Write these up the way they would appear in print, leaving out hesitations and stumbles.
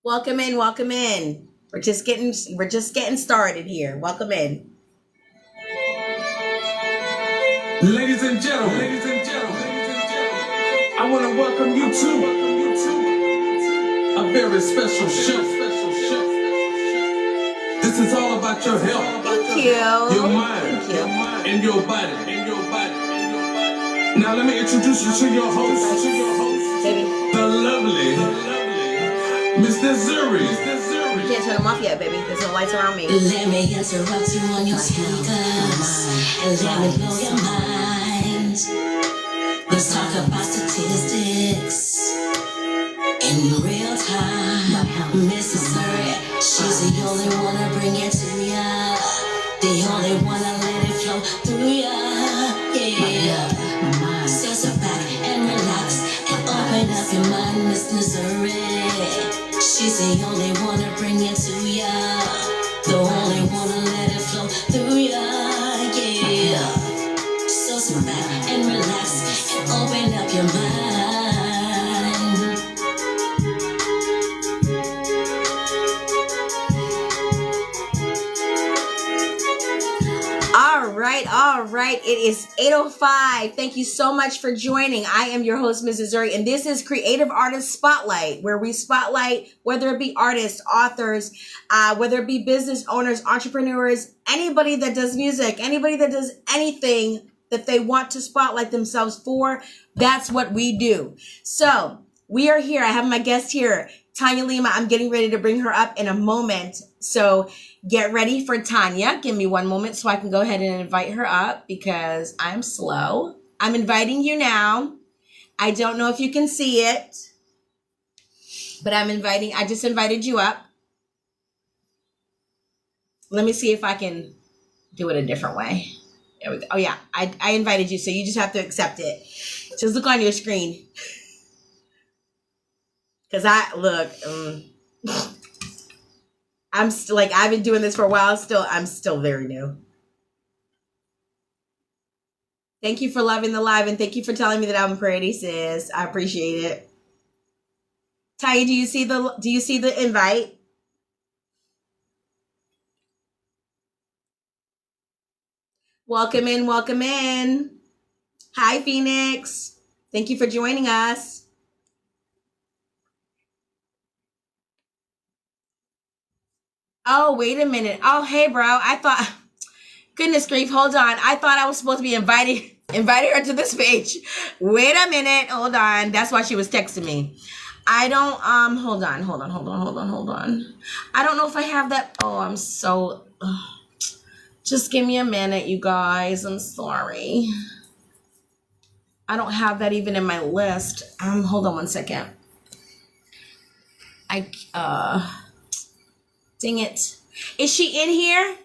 Welcome in, welcome in. We're just getting started here. Welcome in. I want to welcome you to a very special show. This is all about your health, Thank you. your mind, Thank you. and your body. Now let me introduce you to your host, Baby, the lovely Miss Desiree. you can't turn them off yet, baby. There's no lights around me. Let me interrupt you on your speakers and let me blow your mind. Let's talk about statistics in real time. Mrs. Surrey, she's the only one to bring it to ya. The only one to let it flow through ya. Yeah. So sit back and relax and open up your mind, Miss Missouri. She's the only one to bring it to ya. The only one to let it flow through ya. Yeah. So sit back and relax and open up your mind. All right. It is 8:05. Thank you so much for joining. I am your host, Mrs. Zuri, and this is Creative Artist Spotlight, where we spotlight whether it be artists, authors, whether it be business owners, entrepreneurs, anybody that does music, anybody that does anything that they want to spotlight themselves for. That's what we do. So we are here. I have my guest here, Tanya Lema. I'm getting ready to bring her up in a moment. So get ready for Tanya. Give me one moment so I can go ahead and invite her up because I'm slow. I'm inviting you now. I don't know if you can see it, but I just invited you up. Let me see if I can do it a different way. There we go. Oh yeah, I invited you, so you just have to accept it. Just look on your screen. Because I'm still like, I've been doing this for a while. I'm still very new. Thank you for loving the live and thank you for telling me that I'm pretty, sis. I appreciate it. Tanya, do you see the invite? Welcome in, welcome in. Hi, Phoenix. Thank you for joining us. Oh, wait a minute. Oh, hey, bro. Goodness grief, hold on. I thought I was supposed to be inviting her to this page. Wait a minute. Hold on. That's why she was texting me. I don't, hold on. I don't know if I have that. Oh, I'm so, just give me a minute, you guys. I'm sorry. I don't have that even in my list. Hold on one second. Dang it. Is she in here?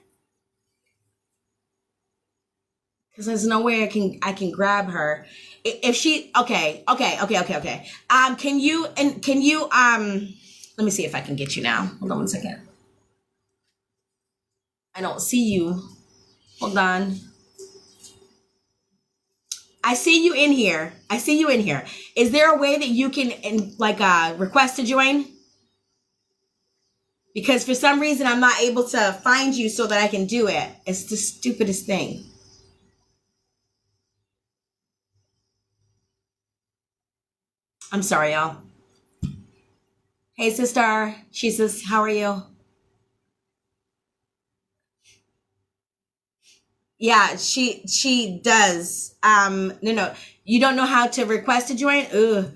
Because there's no way I can grab her. If she okay. Can you let me see if I can get you now. Hold on one second. I don't see you. Hold on. I see you in here. Is there a way that you can request to join? Because for some reason I'm not able to find you so that I can do it. It's the stupidest thing. I'm sorry, y'all. Hey, sister. She says, how are you? Yeah, she does. No. You don't know how to request to join? Ugh.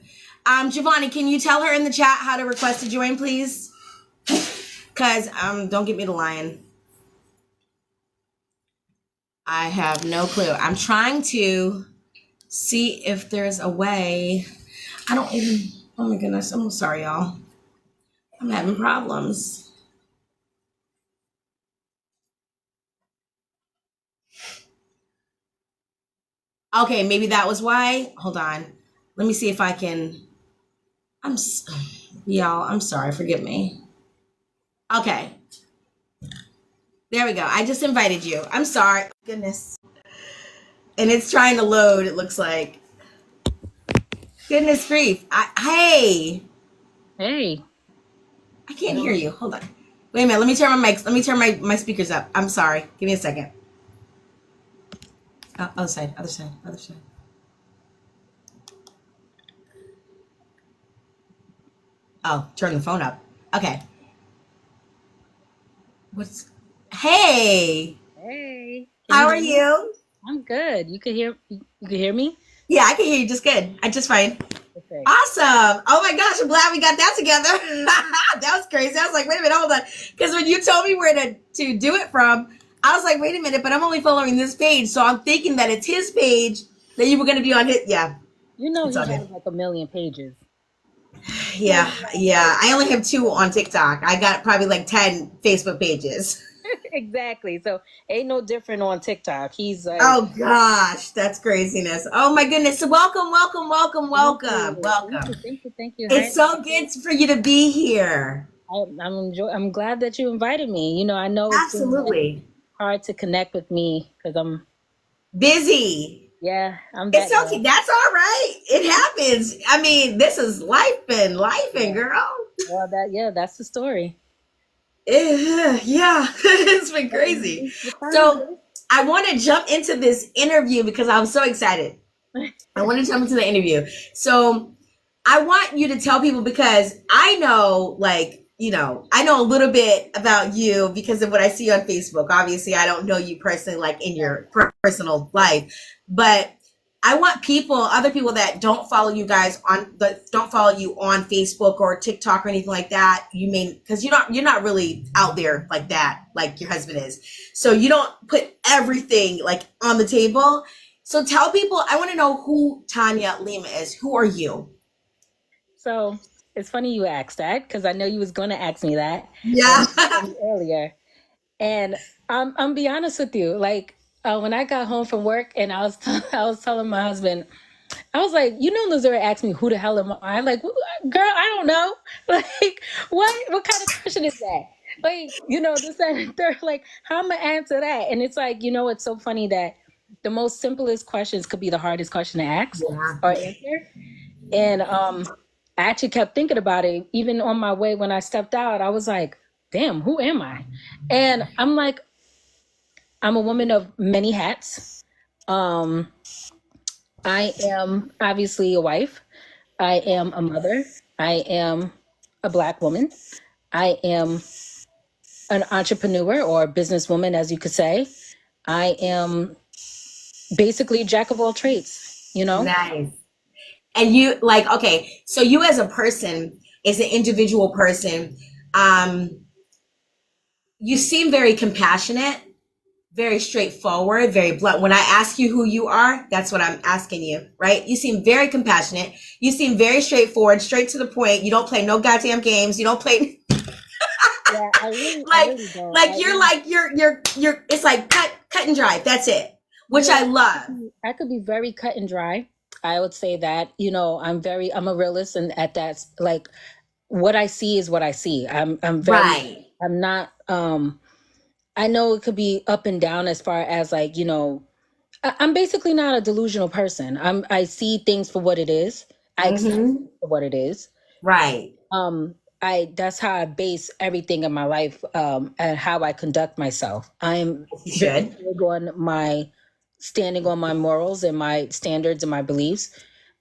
Giovanni, can you tell her in the chat how to request to join, please? Because, don't get me to lying. I have no clue. I'm trying to see if there's a way. Oh my goodness. I'm sorry, y'all. I'm having problems. Okay, maybe that was why. Hold on. Let me see if I can. Y'all, I'm sorry. Forgive me. Okay. There we go. I just invited you. I'm sorry. Goodness. And it's trying to load, it looks like. Goodness grief. Hey. Hey. I can't hear you. Hold on. Wait a minute. Let me turn my mics. Let me turn my speakers up. I'm sorry. Give me a second. Other side. Other side. Other side. Oh, turn the phone up. Okay. Hey. Hey. How are you? I'm good. You can hear me? Yeah, I can hear you just good. I just fine. Okay. Awesome. Oh my gosh, I'm glad we got that together. That was crazy. I was like, wait a minute, hold on. Because when you told me where to do it from, I was like, wait a minute, but I'm only following this page. So I'm thinking that it's his page that you were going to be on his. Yeah. You know It's all he good. has like a million pages. Yeah. Yeah. I only have 2 on TikTok. I got probably like 10 Facebook pages. Exactly. So ain't no different on TikTok. He's like, Oh gosh, that's craziness. Oh my goodness. So welcome, welcome, welcome, thank welcome, you, welcome. thank you. It's so good for you to be here. I'm glad that you invited me. You know, I know it's been like Absolutely. hard to connect with me because Busy. I'm It's that okay. young. That's all right. It happens. I mean, this is life and Yeah. girl. Well, that's the story. Yeah, it's been crazy. You're fine. So I want to jump into this interview because I'm so excited. I want to jump into the interview. So I want you to tell people because I know, like, I know a little bit about you because of what I see on Facebook. Obviously, I don't know you personally, like in your personal life, but I want other people that don't follow you guys that don't follow you on Facebook or TikTok or anything like that. You mean because you're not really out there like that, like your husband is. So you don't put everything like on the table. So tell people, I want to know who Tanya Lema is. Who are you? So it's funny you asked that because I know you was going to ask me that Yeah. earlier. And I'm be honest with you, like when I got home from work and I was I was telling my husband, I was like, you know, Missouri asked me who the hell am I? I'm like, girl, I don't know. Like, what kind of question is that? Like, you know, this and they're like, how am I answer that? And it's like, you know, it's so funny that the most simplest questions could be the hardest question to ask Yeah. or answer. And I actually kept thinking about it. Even on my way when I stepped out, I was like, damn, who am I? And I'm like, I'm a woman of many hats. Um, I am obviously a wife. I am a mother. I am a Black woman. I am an entrepreneur or a businesswoman, as you could say. I am basically a jack of all trades, you know? Nice. And you like, okay, so you as a person, as an individual person, um, you seem very compassionate, very straightforward, very blunt. When I ask you who you are, that's what I'm asking you, right? You seem very compassionate. You seem very straightforward, straight to the point. You don't play no goddamn games. You don't play Yeah, I like really don't. you're it's like cut and dry. That's it. Which I love. I could be very cut and dry. I would say that, you know, I'm a realist, and at that, like, what I see is what I see. Right. I'm not, I know it could be up and down as far as like, you know, I'm basically not a delusional person. I see things for what it is. I accept it for what it is. Right. That's how I base everything in my life, and how I conduct myself. I'm You very should. big on my standing on my morals and my standards and my beliefs.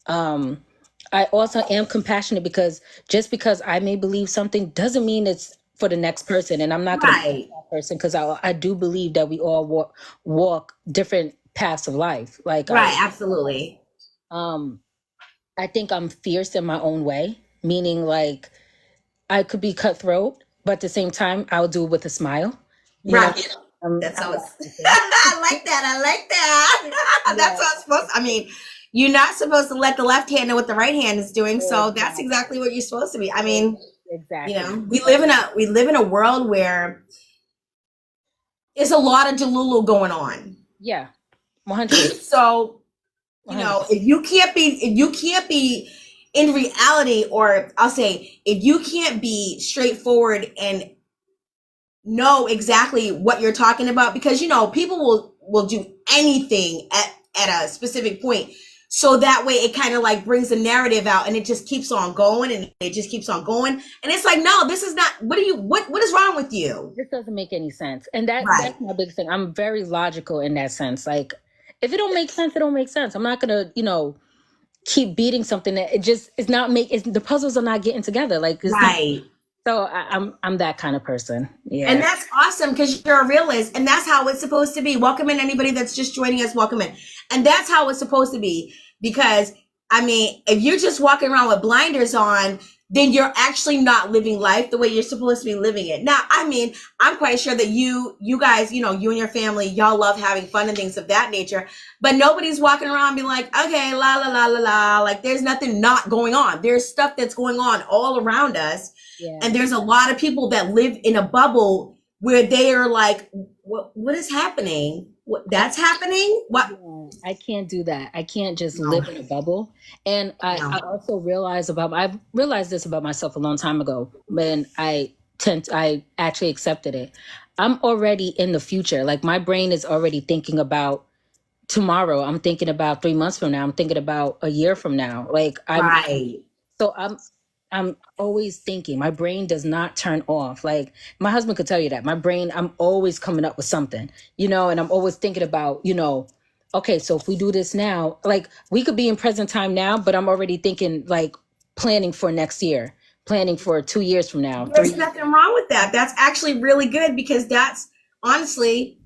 I also am compassionate because just because I may believe something doesn't mean it's for the next person. And I'm not going to be Right. that person because I do believe that we all walk different paths of life. Like Right, absolutely. I think I'm fierce in my own way, meaning like I could be cutthroat, but at the same time, I'll do it with a smile. You know, Right. That's I'm how that it's person. I like that. I like that. That's Yeah, how it's supposed to, I mean, you're not supposed to let the left hand know what the right hand is doing. So that's exactly. exactly what you're supposed to be. I mean, Exactly. we live in a world where there's a lot of delulu going on. Yeah, 100%. So, 100%. if you can't be in reality, or I'll say, if you can't be straightforward and know exactly what you're talking about, because people will do anything at a specific point. So that way it kind of like brings the narrative out and it just keeps on going and it just keeps on going. And it's like, no, this is not, what is wrong with you? This doesn't make any sense. And that's my big thing. I'm very logical in that sense. Like, if it don't make sense, it don't make sense. I'm not going to, keep beating something that the puzzles are not getting together. Like, so I'm that kind of person. Yeah. And that's awesome because you're a realist and that's how it's supposed to be. Welcome in anybody that's just joining us. Welcome in. And that's how it's supposed to be because, I mean, if you're just walking around with blinders on, then you're actually not living life the way you're supposed to be living it. Now, I mean, I'm quite sure that you guys, you and your family, y'all love having fun and things of that nature, but nobody's walking around being like, okay, la, la, la, la, la. Like there's nothing not going on. There's stuff that's going on all around us. Yeah. And there's a lot of people that live in a bubble where they are like, what is happening? That's happening? What? Yeah, I can't do that. I can't just live in a bubble. And I also I've realized this about myself a long time ago when I actually accepted it. I'm already in the future. Like my brain is already thinking about tomorrow. I'm thinking about 3 months from now. I'm thinking about a year from now. Like I'm always thinking. My brain does not turn off. Like my husband could tell you that. My brain, I'm always coming up with something, and I'm always thinking about, okay, so if we do this now, like we could be in present time now, but I'm already thinking like planning for next year, planning for 2 years from now. There's nothing wrong with that. That's actually really good because that's honestly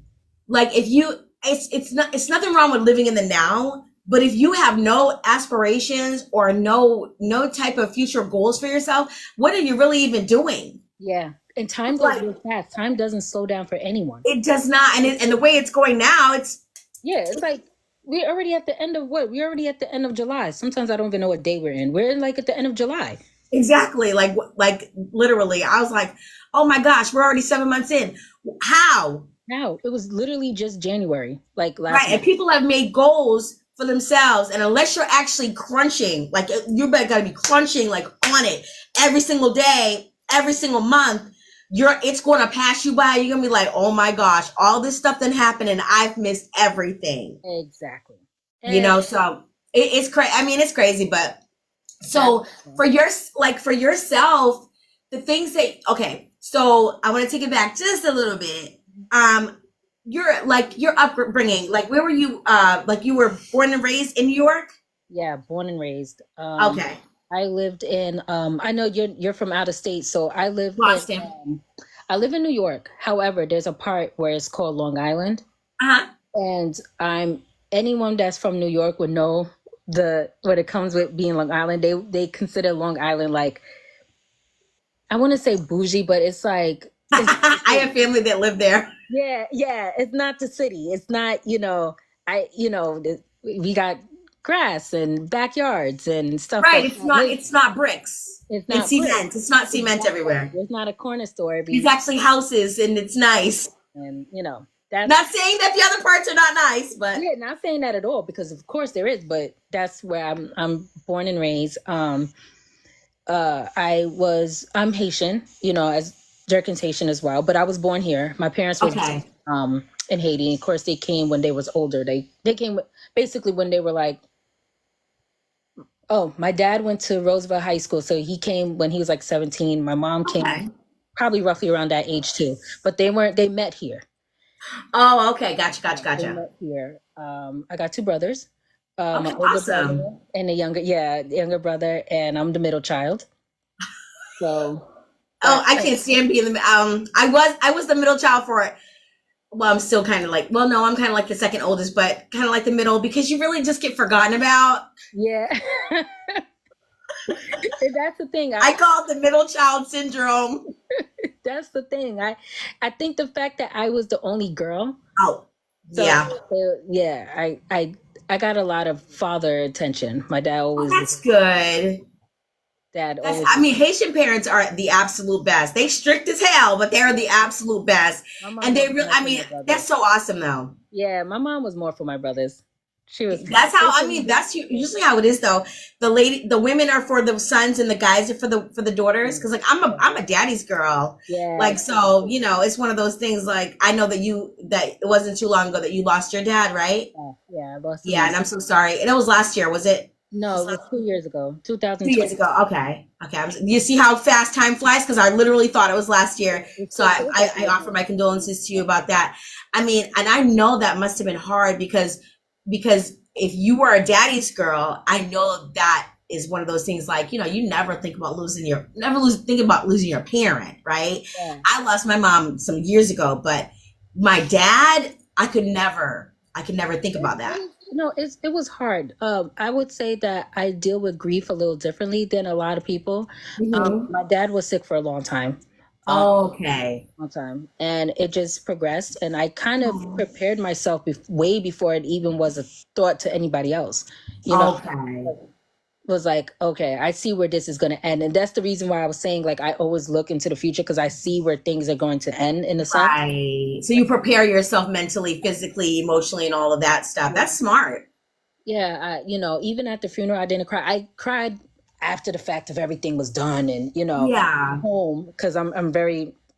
like it's nothing wrong with living in the now. But if you have no aspirations or no type of future goals for yourself, what are you really even doing? Yeah. And time goes real fast. Time doesn't slow down for anyone. It does not. And the way it's going now, it's like we're already at the end of We're already at the end of July. Sometimes I don't even know what day we're in. We're like at the end of July. Exactly. Like literally, I was like, oh my gosh, we're already 7 months in. How? It was literally just January, like last month. And people have made goals for themselves, and unless you're actually crunching, like you gotta be crunching like on it every single day, every single month, it's going to pass you by. You're gonna be like, oh my gosh, all this stuff that happened and I've missed everything. Exactly. So it's crazy. I mean, it's crazy, but so for yourself, the things that so I want to take it back just a little bit. Your upbringing, like where were you? Like you were born and raised in New York? Yeah, born and raised. Okay. I lived in. I know you're from out of state, so I live Boston. I live in New York. However, there's a part where it's called Long Island. And anyone that's from New York would know what it comes with being Long Island. They consider Long Island like, I want to say bougie, but it's like. I have family that live there. Yeah. It's not the city. It's not, we got grass and backyards and stuff. Right. It's not bricks. It's cement. It's not cement everywhere. There's not a corner store. It's actually houses and it's nice. And, that's not saying that the other parts are not nice, but. Yeah, not saying that at all, because of course there is, but that's where I'm born and raised. I'm Haitian, as Jerkin's Haitian as well, but I was born here. My parents were in Haiti. Of course, they came when they was older. They came basically when they were like, my dad went to Roosevelt High School, so he came when he was like 17. My mom came probably roughly around that age too, but they met here. Oh, okay, gotcha. They met here. I got two brothers, my older awesome. brother and the younger brother, and I'm the middle child. So. I can't stand being the. I was the middle child for it. Well, I'm still kind of like. Well, no, I'm kind of like the second oldest, but kind of like the middle because you really just get forgotten about. Yeah, that's the thing. I call it the middle child syndrome. That's the thing. I think the fact that I was the only girl. Oh, yeah. I got a lot of father attention. My dad always. That's good. Haitian parents are the absolute best. They strict as hell, but they're the absolute best. And they really, that's so awesome though. Yeah, my mom was more for my brothers. She was. That's how, I mean, that's usually how it is though. The women are for the sons and the guys are for the daughters. Cause like I'm a daddy's girl. Yeah. Like, so, you know, it's one of those things. Like, I know that it wasn't too long ago that you lost your dad, right? Yeah, I lost him. Yeah. And I'm so sorry. And it was last year, was it? No, it was 2 years ago, 2020. 2 years ago. Okay. You see how fast time flies? Because I literally thought it was last year. So I offer my condolences to you about that. I mean, and I know that must have been hard because if you were a daddy's girl, I know that is one of those things like, you know, you never think about losing your parent, right? Yeah. I lost my mom some years ago, but my dad, I could never think about that. No, it was hard. I would say that I deal with grief a little differently than a lot of people. My dad was sick for a long time. Okay. Long time, and it just progressed. And I kind of prepared myself way before it even was a thought to anybody else. You know, Okay. was like, okay, I see where this is going to end, and that's the reason why I was saying like I always look into the future because I see where things are going to end in a sense. Right. So you prepare yourself mentally, physically, emotionally, and all of that stuff. That's smart. Yeah, you know, even at the funeral, I didn't cry. I cried after the fact of everything was done, and you know, Yeah. home because I'm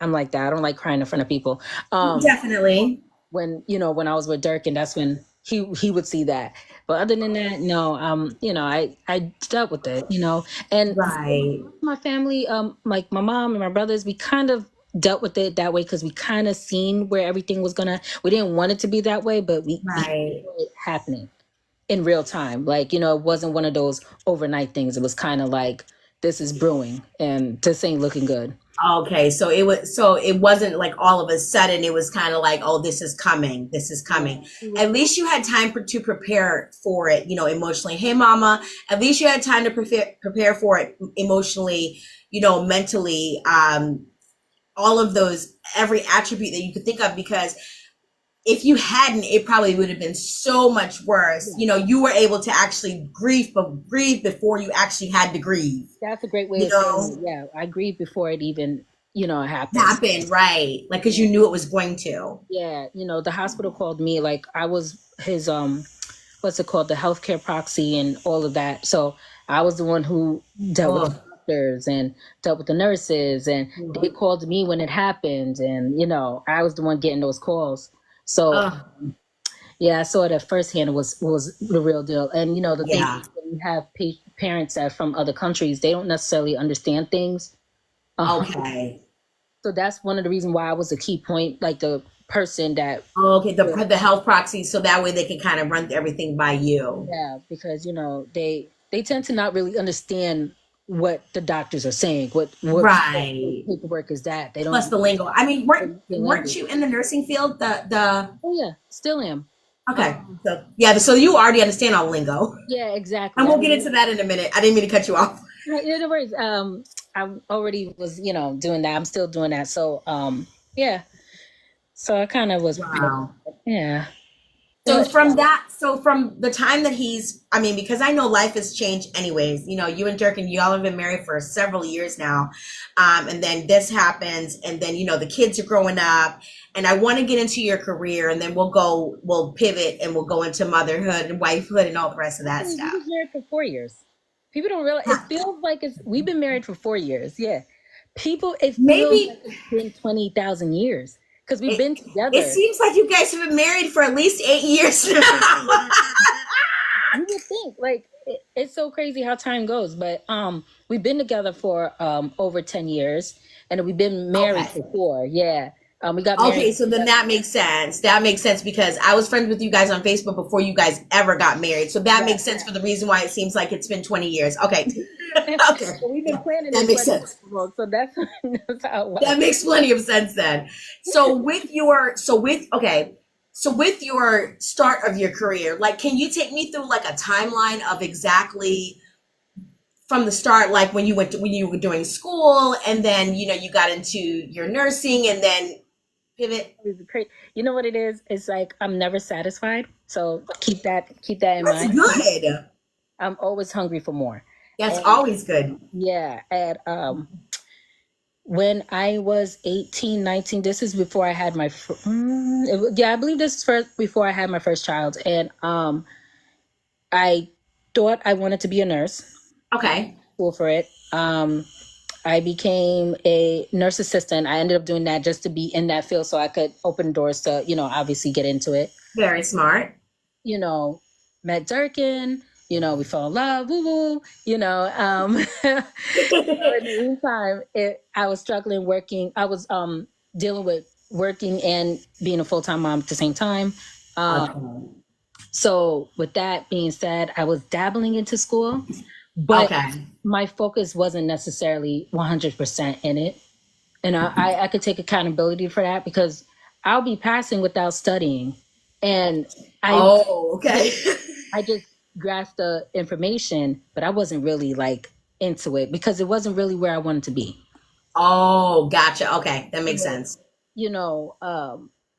like that. I don't like crying in front of people. Definitely. When when I was with Dirk, and that's when he would see that. But other than that, no. You know, I dealt with it. You know, and Right. my family, like my mom and my brothers, we kind of dealt with it that way because we kind of seen where everything was gonna. We didn't want it to be that way, but we saw it happening in real time. Like, it wasn't one of those overnight things. It was kind of like, this is brewing and this ain't looking good. Okay, so it wasn't like all of a sudden. It was kind of like, oh, this is coming. This is coming. At least you had time to prepare for it, emotionally. Hey, mama, at least you had time to prepare for it emotionally, mentally, all of those, every attribute that you could think of, because if you hadn't, it probably would have been so much worse. You were able to actually grieve before you actually had to grieve. That's a great way of saying it. Yeah, I grieved before it even, happened. Right. Like, because you knew it was going to. Yeah. The hospital called me, like I was his, what's it called? The healthcare proxy and all of that. So I was the one who dealt with the doctors and dealt with the nurses, and they called me when it happened. And, I was the one getting those calls. So, yeah, I saw it at firsthand. It was the real deal. And, the thing is, when you have parents that are from other countries, they don't necessarily understand things. Okay. So that's one of the reasons why I was a key point, like the person that... Okay, the health proxy, so that way they can kind of run everything by you. Yeah, because, they tend to not really understand what the doctors are saying, what right paperwork is that. They don't. Plus the lingo. I mean, weren't you in the nursing field? Oh yeah, still am. Okay, so you already understand all lingo. Yeah, exactly. And we'll get into that in a minute. I didn't mean to cut you off. Yeah, no worries. I already was, doing that. I'm still doing that. So, yeah. So I kind of was. Wow. Yeah. So from the time that because I know life has changed anyways, you and Dirk, and y'all have been married for several years now. And then this happens, and then, the kids are growing up, and I want to get into your career, and then we'll pivot and we'll go into motherhood and wifehood and all the rest of that stuff. We've been married for 4 years. People don't realize, it feels like we've been married for 4 years. Yeah. It feels like it's been 20,000 years. Because we've been together. It seems like you guys have been married for at least 8 years now. You would think, like, it's so crazy how time goes. But we've been together for over 10 years, and we've been married for 4. Yeah. We got married. Okay, so then that makes sense. That makes sense because I was friends with you guys on Facebook before you guys ever got married. So that makes sense for the reason why it seems like it's been 20 years. Okay. Okay. So we've been planning. That makes sense. So that's how it was. That makes plenty of sense then. So with your start of your career, like, can you take me through like a timeline of exactly from the start, like when you were doing school, and then you got into your nursing, and then pivot? You know what it is? It's like I'm never satisfied. So keep that in mind. That's good. I'm always hungry for more. That's always good. Yeah. And when I was 18, 19, this is before I had my I believe this is before I had my first child. And I thought I wanted to be a nurse. Okay. School for it. I became a nurse assistant. I ended up doing that just to be in that field so I could open doors to, obviously get into it. Very smart. Met Durkin, we fell in love, woo woo, so in the meantime, I was struggling working. I was dealing with working and being a full-time mom at the same time. Okay. So with that being said, I was dabbling into school, but my focus wasn't necessarily 100% in it. And I could take accountability for that because I'll be passing without studying. And I just grasped the information, but I wasn't really like into it because it wasn't really where I wanted to be. Oh, gotcha. Okay. That makes sense.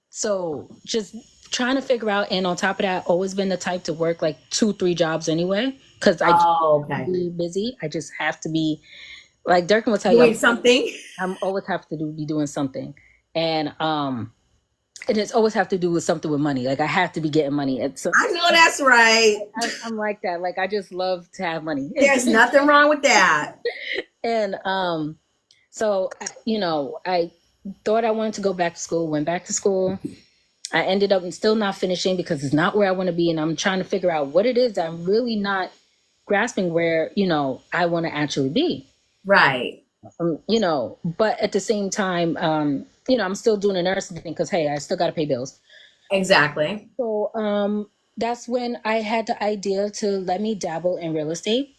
So just trying to figure out, and on top of that, always been the type to work like 2-3 jobs anyway, because I just be busy. I just have to be, like Durkin will tell doing something. I'm always have to be doing something, and it's always have to do with something with money. Like I have to be getting money. I know that's right. I'm like that. Like I just love to have money. There's nothing wrong with that. And so I thought I wanted to go back to school. Went back to school. I ended up still not finishing because it's not where I want to be, and I'm trying to figure out what it is that I'm really not grasping where I want to actually be. Right. But at the same time, I'm still doing a nursing thing because, hey, I still got to pay bills. Exactly. So that's when I had the idea to let me dabble in real estate.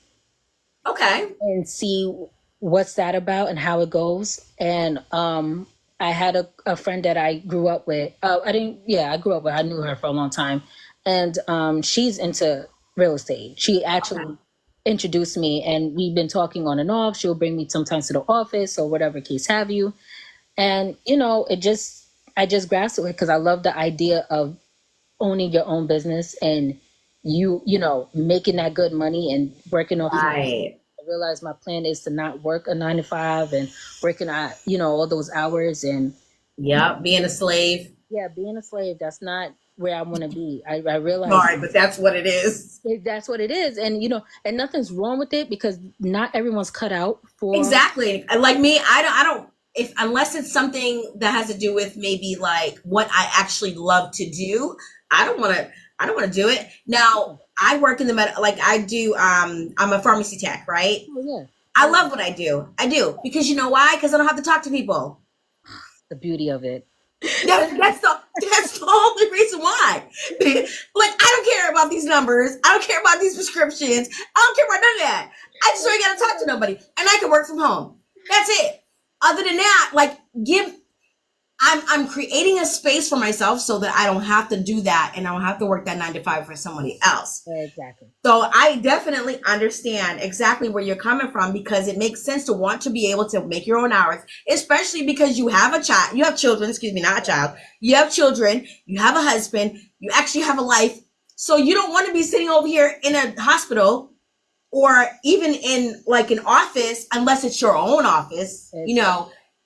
Okay. And see what's that about and how it goes. And I had a friend that I grew up with. I grew up with. I knew her for a long time. And she's into real estate. She actually introduced me, and we've been talking on and off. She'll bring me sometimes to the office or whatever case have you. And, I just grasped it because I love the idea of owning your own business and making that good money and working off. Right. I realized my plan is to not work a 9-to-5 and working at, all those hours and. Yeah, being a slave. Yeah, being a slave. That's not where I want to be. I realize. Sorry, but that's what it is. That's what it is. And, and nothing's wrong with it because not everyone's cut out for. Exactly. Like me, I don't, unless it's something that has to do with maybe like what I actually love to do, I don't want to do it. Now, I work in the like I do, I'm a pharmacy tech, right? Oh, yeah. I love what I do. I do. Because you know why? Because I don't have to talk to people. The beauty of it. That's the only reason why. Like, I don't care about these numbers. I don't care about these prescriptions. I don't care about none of that. I just don't got to talk to nobody. And I can work from home. That's it. Other than that, like, I'm creating a space for myself so that I don't have to do that and I don't have to work that 9-to-5 for somebody else. Exactly. So I definitely understand exactly where you're coming from because it makes sense to want to be able to make your own hours, especially because you have children, not a child. You have children, you have a husband, you actually have a life. So you don't want to be sitting over here in a hospital or even in like an office, unless it's your own office,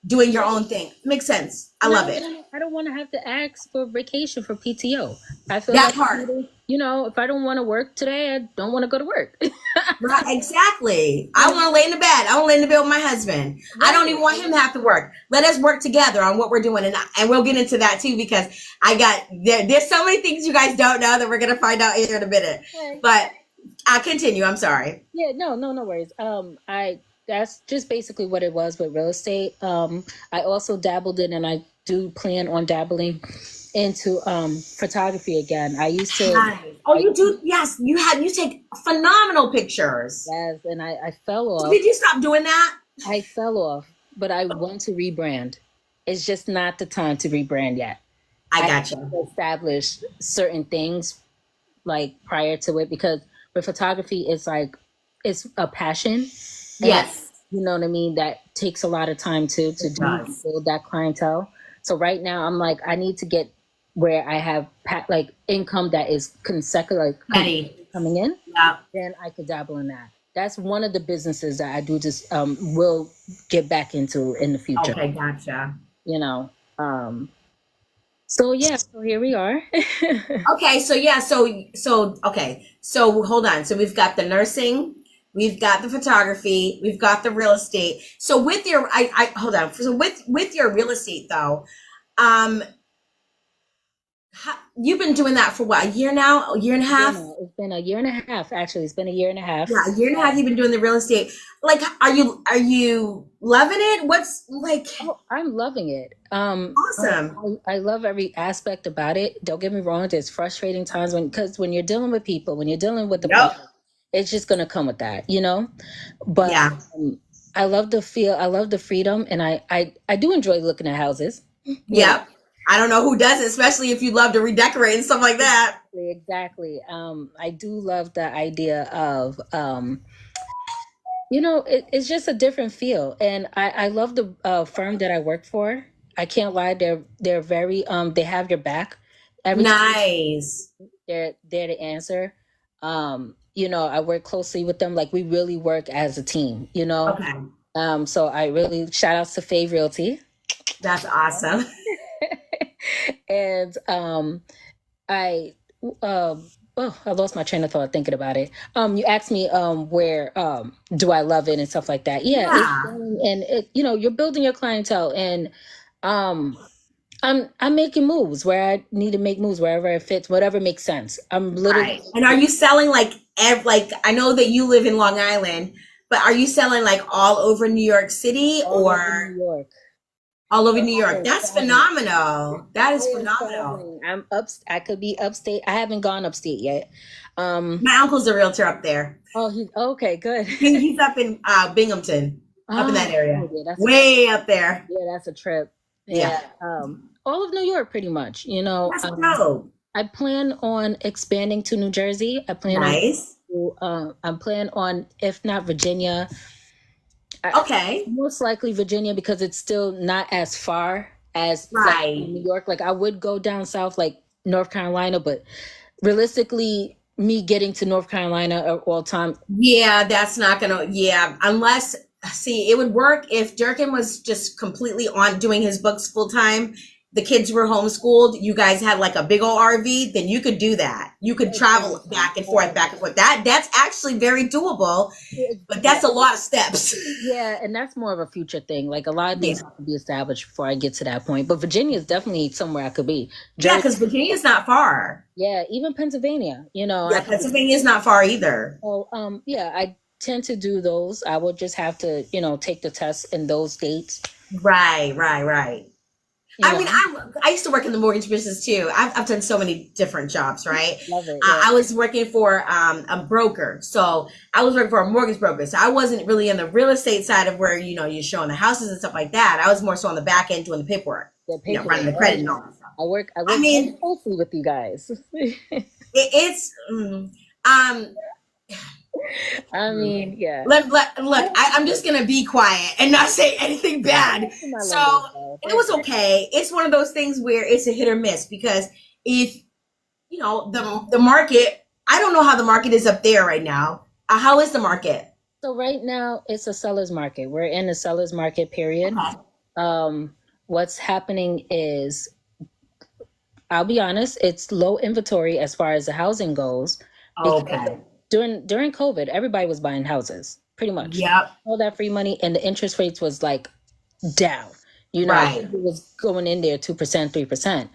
doing your own thing. Makes sense. I love it. I don't want to have to ask for vacation for PTO. I feel that part. If I don't want to work today, I don't want to go to work. Right, exactly. I want to lay in the bed. I want to lay in the bed with my husband. Right. I don't even want him to have to work. Let us work together on what we're doing, and we'll get into that too because there's so many things you guys don't know that we're gonna find out here in a minute. Okay. But I'll continue. I'm sorry. Yeah, no worries. That's just basically what it was with real estate. I also dabbled in, and I do plan on dabbling into photography again. I used to. Oh, you do? Yes, you take phenomenal pictures. Yes, and I fell off. So did you stop doing that? I fell off, but I want to rebrand. It's just not the time to rebrand yet. I got you. Establish certain things like prior to it because with photography, it's a passion. Yes. You know what I mean? That takes a lot of time to build that clientele. So right now I'm like, I need to get where I have income that is consecutive, coming in. Yeah. Then I could dabble in that. That's one of the businesses that I do just will get back into in the future. Okay, gotcha. So yeah, so here we are. Okay, so yeah, so hold on. So we've got the nursing, we've got the photography, we've got the real estate. So with your, I hold on. So with your real estate though, um, you've been doing that for what, a year now, a year and a Yeah, half? no, it's been a year and a half. Actually, it's been a year and a half. Yeah, a year and a half. You've been doing the real estate. Like, are you loving it? What's like Oh, I'm loving it. awesome? I love every aspect about it. Don't get me wrong. There's frustrating times because when you're dealing with people, when you're dealing with the Yep. public, it's just gonna come with that, you know. But Yeah. I love the feel. I love the freedom, and I do enjoy looking at houses. You know, Yep. I don't know who does it, especially if you love to redecorate and stuff like that. exactly. I do love the idea of it's just a different feel, and I love the firm that I work for. I can't lie, they're very they have your back every time. Nice. They're there to answer. I work closely with them, like we really work as a team, you know. Okay. So I really shout outs to Fave Realty. That's awesome. And I I lost my train of thought thinking about it. You asked me where do I love it and stuff like that. Yeah, Yeah. and you're building your clientele, and um I'm making moves where I need to make moves wherever it fits, whatever makes sense. I'm literally Right. And are you selling like like I know that you live in Long Island, but are you selling like all over New York City all over or New York. all over New York? I That's am phenomenal. That is phenomenal. traveling. I'm up. I could be upstate. I haven't gone upstate yet. My uncle's a realtor up there. Oh, he's okay. Good. He's up in Binghamton, up in that area. Oh, yeah, Way up there. that's a trip. Yeah. All of New York, pretty much. That's dope. I plan on expanding to New Jersey. Nice. I'm planning on, if not Virginia, Okay. most likely Virginia, because it's still not as far as like, Right. New York. Like I would go down south, like North Carolina, but realistically, me getting to North Carolina at all time. Yeah, that's not gonna. Yeah, unless see, it would work if Durkin was just completely on doing his books full time. The kids were homeschooled. You guys had like a big old RV, then you could do that. You could travel back and forth, back and forth. That's actually very doable, but that's a lot of steps. Yeah, and that's more of a future thing. Like a lot of things have to be established before I get to that point. But Virginia is definitely somewhere I could be. Yeah, because Virginia's not far. Yeah, even Pennsylvania. Yeah, Pennsylvania's not far either. So, yeah, I tend to do those. I will just have to, take the tests in those states. Right. Yeah. I mean, I used to work in the mortgage business too. I've done so many different jobs, right? Love it. I was working for a broker. So I was working for a mortgage broker. So I wasn't really in the real estate side of where, you're showing the houses and stuff like that. I was more so on the back end doing the paperwork, running the credit and all that stuff. I work mean, closely with you guys. I mean, yeah. Look, I'm just gonna be quiet and not say anything bad. So it was okay. It's one of those things where it's a hit or miss because if the market, I don't know how the market is up there right now. How is the market? So right now it's a seller's market. We're in a seller's market period. Okay. What's happening is, I'll be honest, it's low inventory as far as the housing goes. Okay. During COVID, everybody was buying houses, pretty much. Yep. All that free money, and the interest rates was like down. Right. It was going in there 2%, 3%.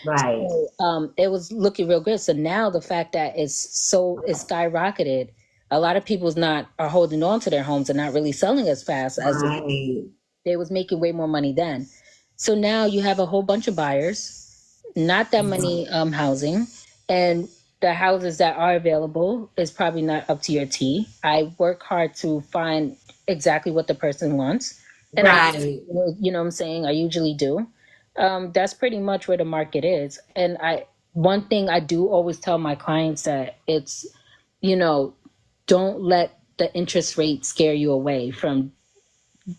Right. So, it was looking real good. So now the fact that it's skyrocketed, a lot of people are holding on to their homes and not really selling as fast as they was making way more money then. So now you have a whole bunch of buyers, not that many housing, and the houses that are available is probably not up to your T. I work hard to find exactly what the person wants. And you know what I'm saying? I usually do. That's pretty much where the market is. And one thing I do always tell my clients that it's, don't let the interest rate scare you away from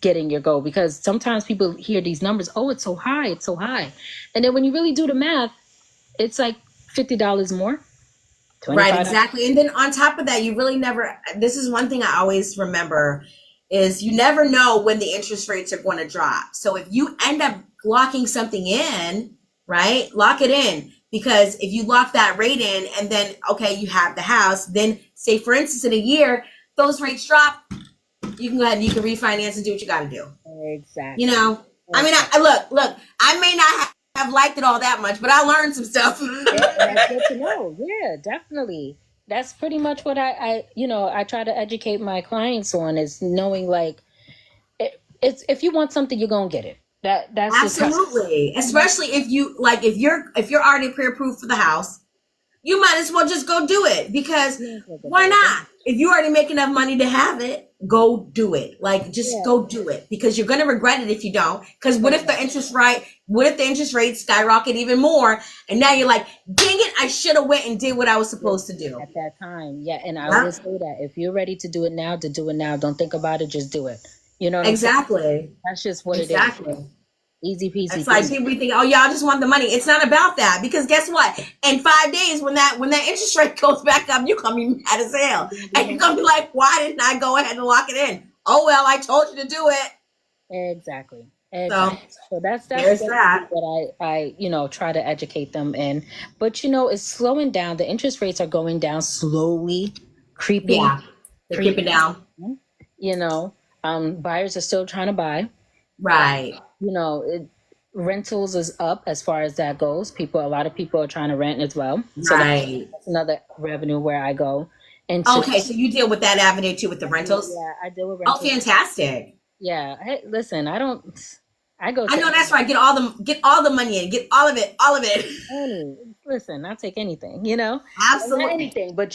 getting your goal, because sometimes people hear these numbers, oh, it's so high, it's so high. And then when you really do the math, it's like $50 more. Right, exactly. And then on top of that, you really never, this is one thing I always remember, is you never know when the interest rates are going to drop. So if you end up locking something in, right? Lock it in, because if you lock that rate in and then, okay, you have the house, then say for instance, in a year, those rates drop, you can go ahead and you can refinance and do what you got to do. Exactly. You know, I mean, look, I may not have liked it all that much, but I learned some stuff. That's good to know. Yeah, definitely. That's pretty much what I try to educate my clients on, is knowing like it's if you want something, you're gonna get it. That's Absolutely, especially if you like if you're already pre-approved for the house, you might as well just go do it, because why not? If you already make enough money to have it, go do it. Like just go do it, because you're gonna regret it if you don't. Because what if the interest rates skyrocket even more, and now you're like, dang it, I should have went and did what I was supposed to do at that time. Yeah, and I always say that if you're ready to do it now, to do it now. Don't think about it, just do it. You know what exactly. I'm saying? That's just what it is. Easy peasy. It's like people think, oh, y'all just want the money. It's not about that, because guess what? In 5 days, when that interest rate goes back up, you're gonna be mad as hell, and you're gonna be like, why didn't I go ahead and lock it in? Oh well, I told you to do it. Exactly. So that's what I try to educate them in. But it's slowing down. The interest rates are going down slowly, creeping. Yeah, they're creeping down. Buyers are still trying to buy. Right. Rentals is up as far as that goes. A lot of people are trying to rent as well. So right. That's another revenue where I go. And okay, so you deal with that avenue too, with the rentals? Yeah, I deal with rentals. Oh, fantastic. Yeah. Hey, listen, I know that's right. Get all the money in. Get all of it. Listen, I'll take anything, Absolutely. Not anything, but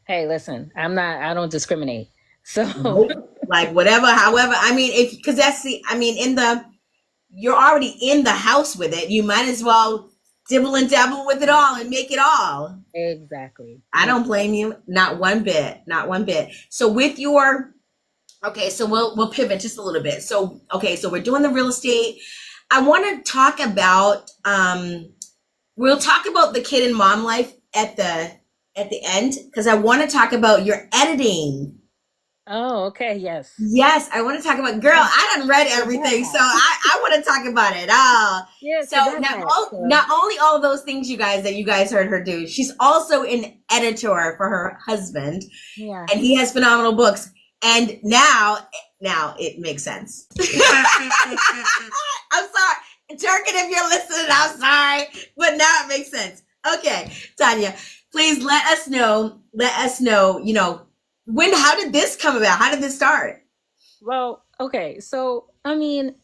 hey, listen, I don't discriminate. So like whatever, however, I mean, you're already in the house with it. You might as well dibble and dabble with it all and make it all. Exactly. I don't blame you. Not one bit. So with so we'll pivot just a little bit. So we're doing the real estate. I want to talk about, we'll talk about the kid and mom life at the end, because I want to talk about your editing. Oh, okay. Yes. Yes, I want to talk about. Girl, I done read everything, so I want to talk about it. Yeah. So not only all of those things that you guys heard her do, she's also an editor for her husband. Yeah. And he has phenomenal books. And now it makes sense. I'm sorry, Turkin, if you're listening, I'm sorry, but now it makes sense. Okay, Tanya, please let us know. How did this come about? How did this start? Well, okay. So, I mean,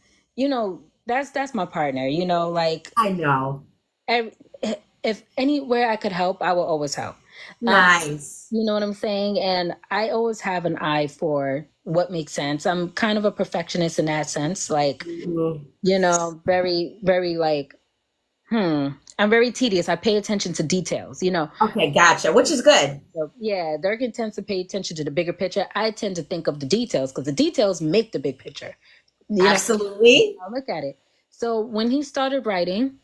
that's my partner, like I know. If anywhere I could help, I will always help. Nice. You know what I'm saying? And I always have an eye for what makes sense. I'm kind of a perfectionist in that sense. Like, very, very like, I'm very tedious. I pay attention to details, Okay, gotcha, which is good. So, yeah, Durkin tends to pay attention to the bigger picture. I tend to think of the details, because the details make the big picture. Absolutely. I'll look at it. So when he started writing,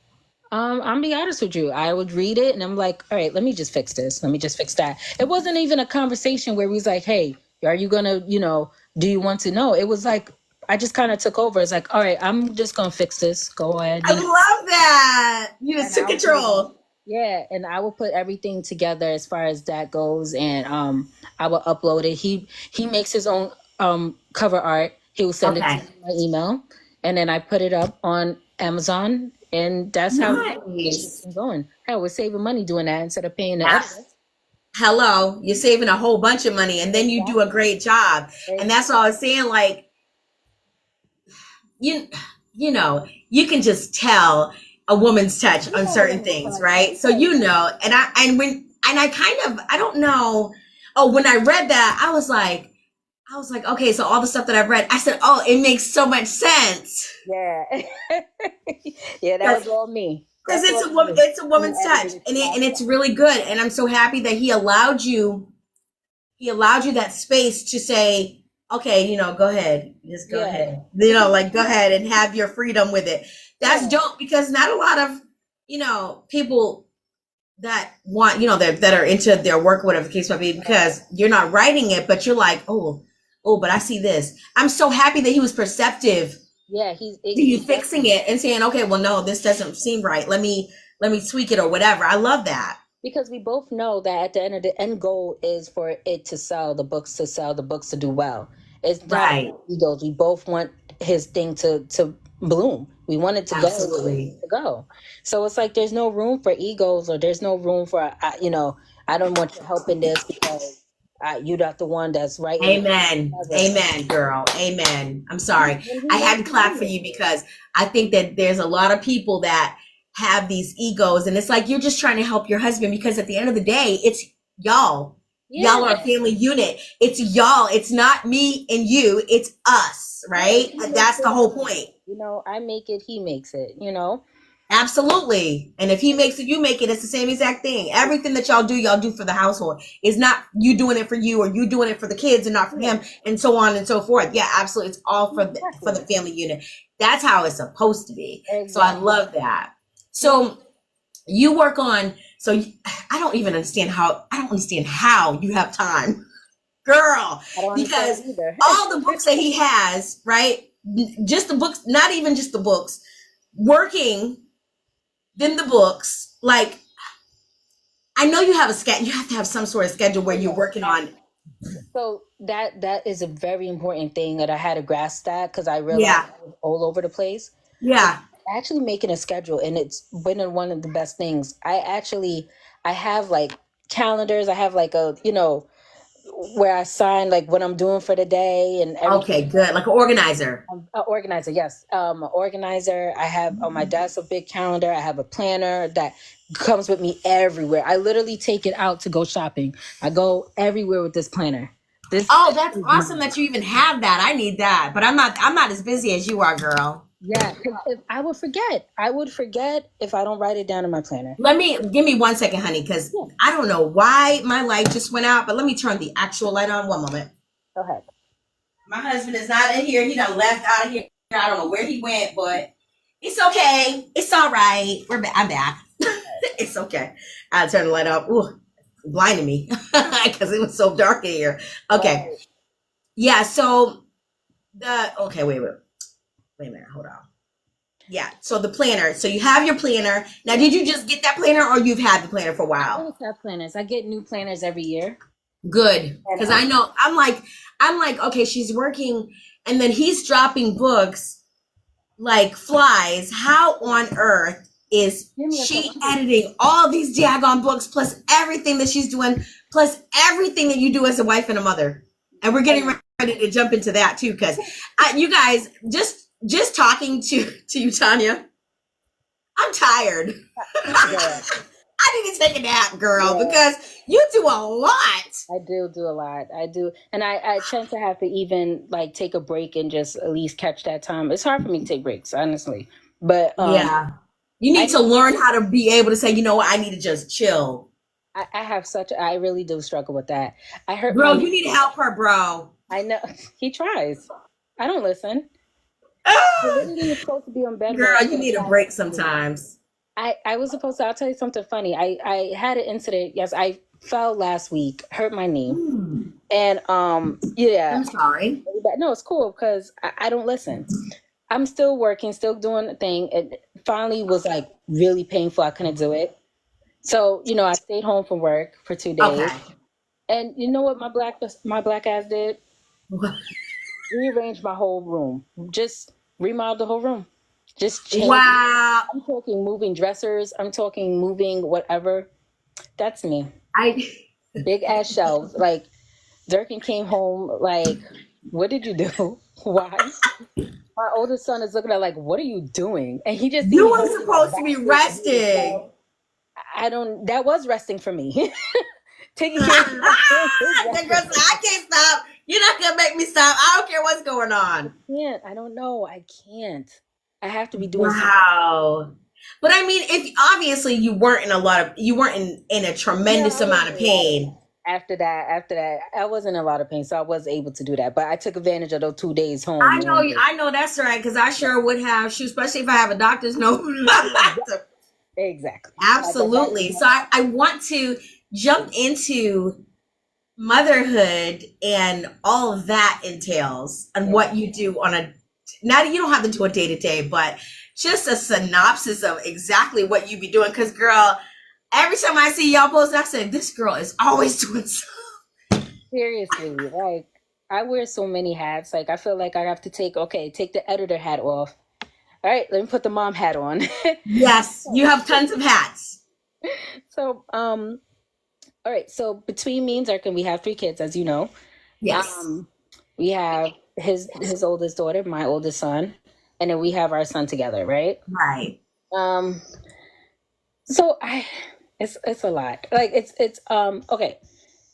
I'll be honest with you, I would read it and I'm like, all right, let me just fix this. Let me just fix that. It wasn't even a conversation where we was like, hey, are you going to, do you want to know? It was like, I just kind of took over. It's like, all right, I'm just going to fix this. Go ahead. I love that. You just took control. Yeah. And I will put everything together as far as that goes. And I will upload it. He makes his own cover art. He will send it to my email. And then I put it up on Amazon. And that's how it's going. Hell, we're saving money doing that instead of paying the editor. Hello. You're saving a whole bunch of money. And then you do a great job. And that's all I was saying. Like, you can just tell a woman's touch on certain things, right? So and I don't know. Oh, when I read that, I was like, okay, so all the stuff that I've read, I said, oh, it makes so much sense. Yeah. Yeah, that was all me. Because it's a woman's touch, and it's really good. And I'm so happy that he allowed you that space to say, okay, go ahead. Just go ahead. Go ahead and have your freedom with it. That's dope, because not a lot of, people that want, that are into their work, whatever the case might be, because you're not writing it, but you're like, oh, but I see this. I'm so happy that he was perceptive Yeah, You fixing it and saying, okay, well, no, this doesn't seem right. Let me tweak it or whatever. I love that. because we both know that at the end of the end goal is for it to sell, the books to sell, the books to do well. It's not Right. egos. We both want his thing to bloom. We want it to Absolutely. go. So it's like there's no room for egos, or there's no room for I don't want your help in this because you're not the one that's right. Amen. Amen, girl. Amen. I'm sorry. I had to clap for you because I think that there's a lot of people that have these egos, and it's like you're just trying to help your husband, because at the end of the day, it's y'all. Y'all are a family unit. It's y'all. It's not me and you. It's us, right? That's the whole point. I make it, he makes it, Absolutely. And if he makes it, you make it. It's the same exact thing. Everything that y'all do for the household. It's not you doing it for you or you doing it for the kids and not for him, and so on and so forth. Yeah, absolutely. It's all for the family unit. That's how it's supposed to be. Exactly. So I love that. So you work on, I don't understand how you have time, girl, because all the books that he has, right? Just the books, not even just the books, working, then the books. Like, I know you have you have to have some sort of schedule where you're working on. So that is a very important thing that I had to grasp that, because I realized I was all over the place. Yeah. Actually making a schedule, and it's been one of the best things. I have like calendars. I have like a, where I sign like what I'm doing for the day and everything. Okay, good. Like an organizer. An organizer, yes. An organizer. I have on my desk a big calendar. I have a planner that comes with me everywhere. I literally take it out to go shopping. I go everywhere with this planner. That's awesome that you even have that. I need that, but I'm not as busy as you are, girl. Yeah, because I would forget. I would forget if I don't write it down in my planner. Give me 1 second, honey, because I don't know why my light just went out, but let me turn the actual light on. 1 moment. Go ahead. My husband is not in here. He done left out of here. I don't know where he went, but it's okay. It's all right. I'm back. It's okay. I'll turn the light off. Ooh, blinding me because it was so dark in here. Okay. Right. Yeah. So wait a minute. Hold on. Yeah. So the planner. So you have your planner. Now, did you just get that planner, or you've had the planner for a while? I always have planners. I get new planners every year. Good. Because I know I'm like, okay, she's working, and then he's dropping books like flies. How on earth is she editing all these daggone books, plus everything that she's doing, plus everything that you do as a wife and a mother? And we're getting ready to jump into that too, because you guys, just talking to you, Tanya, I'm tired. I need to take a nap, girl, because you do a lot. I do a lot. I do. And I tend to have to even like take a break and just at least catch that time. It's hard for me to take breaks, honestly. But yeah, you need to learn how to be able to say, you know what, I need to just chill. I really do struggle with that. Bro, you need to help her, bro. I know. He tries. I don't listen. You're supposed to be on bed. Girl, you need a break sometimes. I was supposed to, I'll tell you something funny. I had an incident. Yes, I fell last week, hurt my knee. And yeah. I'm sorry. No, it's cool because I don't listen. I'm still working, still doing the thing. It finally was like really painful. I couldn't do it. So, I stayed home from work for 2 days. Okay. And you know what my black ass did? Rearranged my whole room. Just remodeled the whole room. Just change. Wow. I'm talking moving dressers. I'm talking moving whatever. That's me. Big ass shelves. Like, Durkin came home like, what did you do? Why? My oldest son is looking at like, what are you doing? And he just... You were supposed to be resting. That was resting for me. Taking care of I can't stop. You're not going to make me stop. I don't care what's going on. I don't know. I can't. I have to be doing something. But I mean, if obviously you weren't in a tremendous amount of pain. After that, I wasn't in a lot of pain, so I was able to do that. But I took advantage of those 2 days home. I know that's right, because I sure would have, especially if I have a doctor's note. Exactly. Absolutely. So I want to jump into motherhood and all of that entails and what you do on a not, you don't have to do a day to day, but just a synopsis of exactly what you be doing. Because, girl, every time I see y'all post, I say, this girl is always doing something. Seriously, like I wear so many hats. Like I feel like I have to take the editor hat off. All right, let me put the mom hat on. Yes, you have tons of hats. So, all right. So between me and Zirkin, we have 3 kids, as you know. Yes. We have his oldest daughter, my oldest son, and then we have our son together, right? Right. So it's a lot. Like it's okay.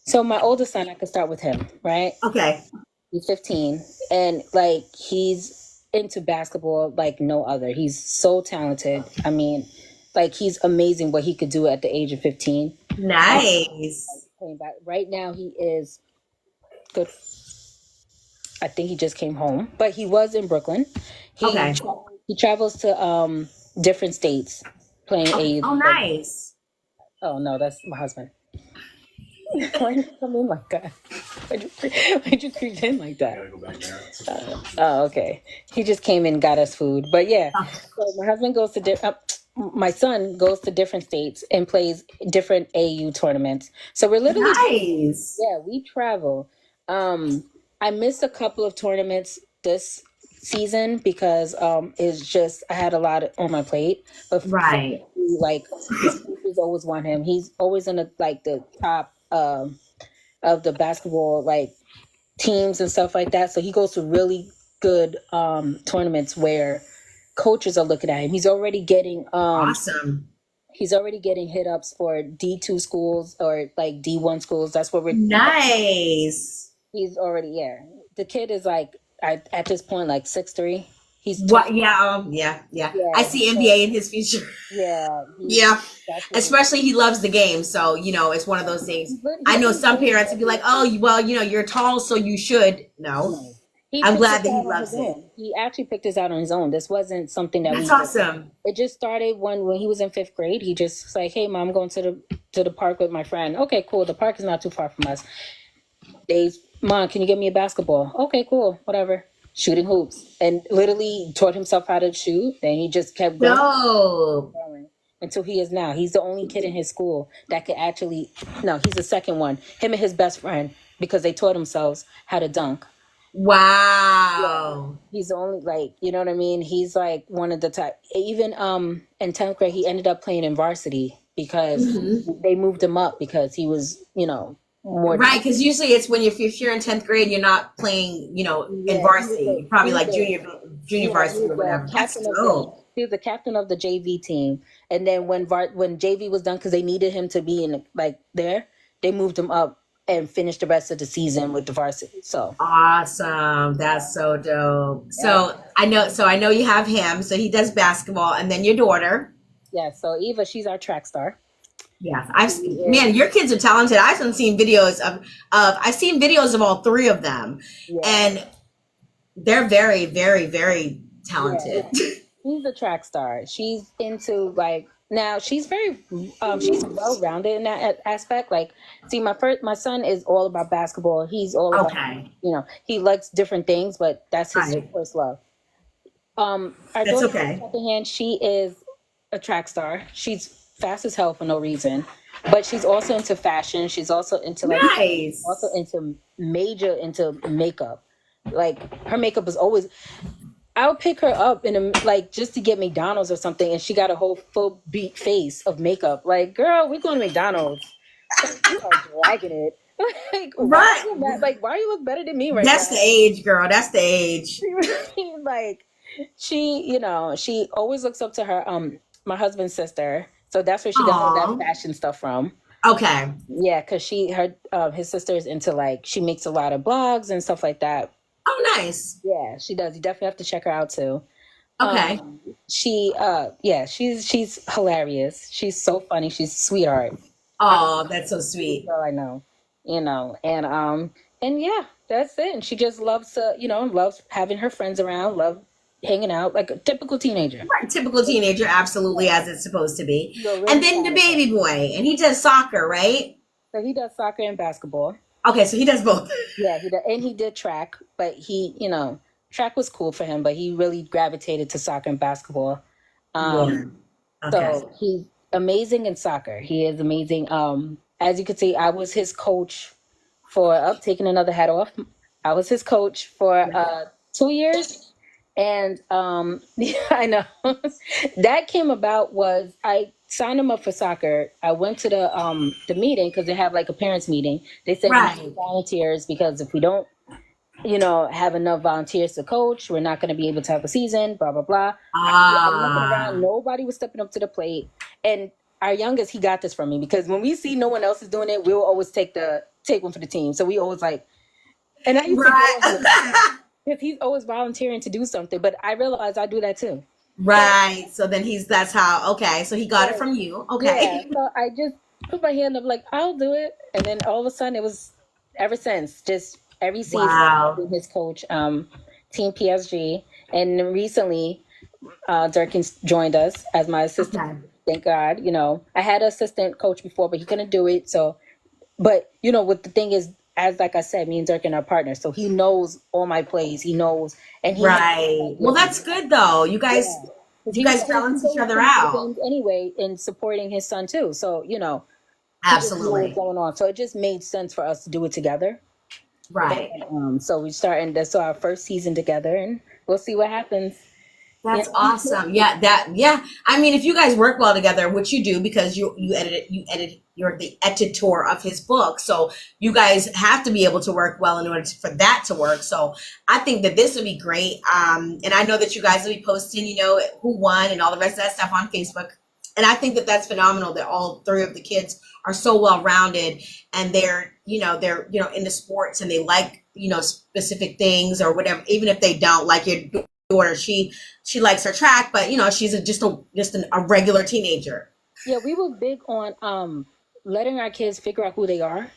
So my oldest son, I could start with him, right? Okay. He's 15, and like he's into basketball like no other. He's so talented. I mean, like he's amazing what he could do at the age of 15. Nice. Right now he is good. I think he just came home, but he was in Brooklyn. He travels to different states playing AU. Oh, nice. Oh no, that's my husband. Why you come in like that? Why'd you creep in like that? Oh, okay. He just came in and got us food. But yeah, so my husband goes to my son goes to different states and plays different AU tournaments. So we're literally nice. Yeah, we travel. I missed a couple of tournaments this season because it's just I had a lot on my plate. But right, like he's always want him. He's always in the top of the basketball like teams and stuff like that. So he goes to really good tournaments where coaches are looking at him. He's already getting awesome. He's already getting hit ups for D2 schools or like D1 schools. That's what we're nice. He's already the kid is like at this point like 6'3". He's what? Yeah. I see NBA in his future. Yeah. Especially he loves the game, so it's one of those things. I know some parents would be like, "Oh, well, you're tall, so you should." No, I'm glad that he loves it. He actually picked this out on his own. This wasn't something that that's awesome. It just started when he was in 5th grade. He just was like, "Hey, mom, I'm going to the park with my friend." Okay, cool. The park is not too far from us. Mom, can you get me a basketball? Okay, cool. Whatever. Shooting hoops, and literally taught himself how to shoot. Then he just kept going until he is now. He's the only kid in his school that could actually. No, he's the second one. Him and his best friend, because they taught themselves how to dunk. Wow. Yeah. He's the only, like, you know what I mean? He's like one of the top. Even in 10th grade, he ended up playing in varsity because they moved him up because he was, more right, because usually it's when if you're in 10th grade, you're not playing, in varsity. Probably like junior varsity or whatever. He was the captain of the JV team, and then when JV was done, because they needed him to be in there, they moved him up and finished the rest of the season with the varsity. So awesome! That's so dope. Yeah. So I know you have him. So he does basketball, and then your daughter. Yeah. So Eva, she's our track star. Yeah, man, your kids are talented. I've seen videos of all 3 of them, and they're very, very, very talented. Yeah. She's a track star. She's into now she's very she's well rounded in that aspect. Like, see, my son is all about basketball. He's all about he likes different things, but that's his first love. Our daughter, on the other hand, she is a track star. She's fast as hell for no reason, but she's also into fashion. She's also into major into makeup. Like, her makeup is always, I'll pick her up in just to get McDonald's or something, and she got a whole full beat face of makeup. Like, girl, we're going to McDonald's. You are dragging it. Why you look better than me right now? That's the age, girl. That's the age. She always looks up to her my husband's sister. So that's where she got all that fashion stuff from. Okay. Yeah, because his sister is into she makes a lot of blogs and stuff like that. Oh, nice. Yeah, she does. You definitely have to check her out too. Okay. She's hilarious. She's so funny. She's a sweetheart. Oh, that's so sweet. So I know, and yeah, that's it. And she just loves to, loves having her friends around, love hanging out like a typical teenager. Right, typical teenager, absolutely, as it's supposed to be. And then the baby boy, and he does soccer, right? So he does soccer and basketball. Okay, so he does both. Yeah, he does, and he did track, but he, track was cool for him, but he really gravitated to soccer and basketball. Okay. So he's amazing in soccer. He is amazing. As you can see, I was his coach for taking another hat off. I was his coach for 2 years. And I know that came about was I signed him up for soccer. I went to the meeting because they have like a parents meeting. They said we need volunteers because if we don't, have enough volunteers to coach, we're not going to be able to have a season, blah, blah, blah. I was looking around, nobody was stepping up to the plate. And our youngest, he got this from me because when we see no one else is doing it, we'll always take one for the team. So we always like, and I used to because he's always volunteering to do something, but I realized I do that too. Right. So then that's how, okay. So he got it from you. Okay. Yeah, so I just put my hand up like, I'll do it. And then all of a sudden it was ever since just every season I've been his coach, Team PSG. And recently Durkin joined us as my assistant. Okay. Thank God. I had an assistant coach before, but he couldn't do it. So, but what the thing is, as like I said, me and Durkin are partners, so he knows all my plays. He knows, and he well, that's good though. You guys balance each other out anyway, in supporting his son too. So absolutely what's going on. So it just made sense for us to do it together. Right. And, so we started. That's our first season together, and we'll see what happens. That's awesome. Yeah. I mean, if you guys work well together, which you do because you edit, you're the editor of his book. So you guys have to be able to work well in order for that to work. So I think that this would be great. And I know that you guys will be posting, who won and all the rest of that stuff on Facebook. And I think that that's phenomenal that all three of the kids are so well-rounded and they're into sports and they like, specific things or whatever, even if they don't like your daughter, she likes her track, but she's just a regular teenager. Yeah, we were big on letting our kids figure out who they are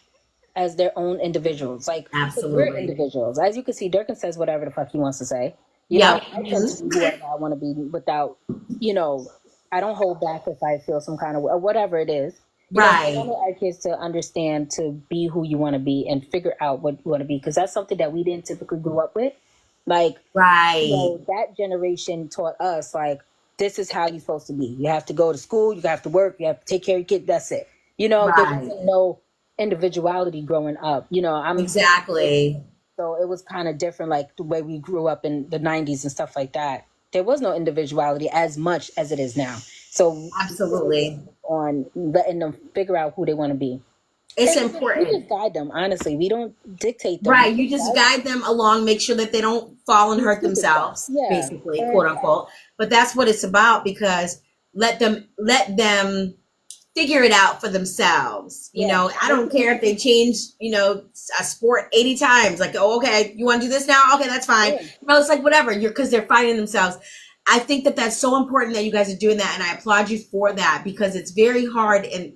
as their own individuals. Like, absolutely, we're individuals. As you can see, Durkin says whatever the fuck he wants to say. I can be whoever I want to be without, I don't hold back if I feel some kind of or whatever it is. Right. I want our kids to understand to be who you want to be and figure out what you want to be, because that's something that we didn't typically grow up with. Like, that generation taught us, like, this is how you're supposed to be. You have to go to school, you have to work, you have to take care of your kid, that's it. There wasn't no individuality growing up. Exactly. So it was kind of different, like the way we grew up in the 90s and stuff like that. There was no individuality as much as it is now. So absolutely on letting them figure out who they want to be. It's important. We just guide them, honestly. We don't dictate them. Right. You just guide them along, make sure that they don't fall and hurt themselves, basically, quote unquote. But that's what it's about, because let them figure it out for themselves. I don't care if they change, a sport 80 times. Like, oh, okay, you want to do this now? Okay, that's fine. Yeah. It's like whatever, because they're finding themselves. I think that that's so important that you guys are doing that. And I applaud you for that, because it's very hard. And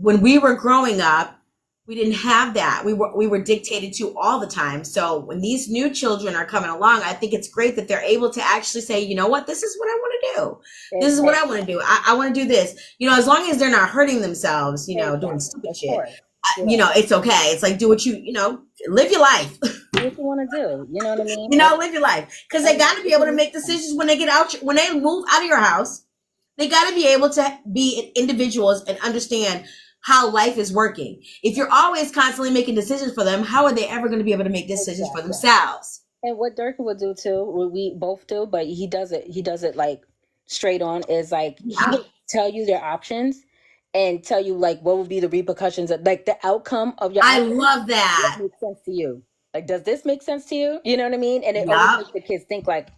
when we were growing up, we didn't have that. We were dictated to all the time. So when these new children are coming along, I think it's great that they're able to actually say, you know what, this is what I want to do. This is what I want to do. I want to do this. As long as they're not hurting themselves, doing stupid shit. It's okay. It's like, do what live your life. Do what you want to do. You know what I mean? Live your life. Because they got to be able to make decisions when they get out, when they move out of your house. They got to be able to be individuals and understand how life is working. If you're always constantly making decisions for them, how are they ever going to be able to make decisions for themselves? And what Durkin would do too, what we both do, but he does it like straight on, is like he would tell you their options and tell you like what would be the repercussions of like the outcome of your I love that. What makes sense to you? Like, does this make sense to you? You know what I mean? And it always makes the kids think like,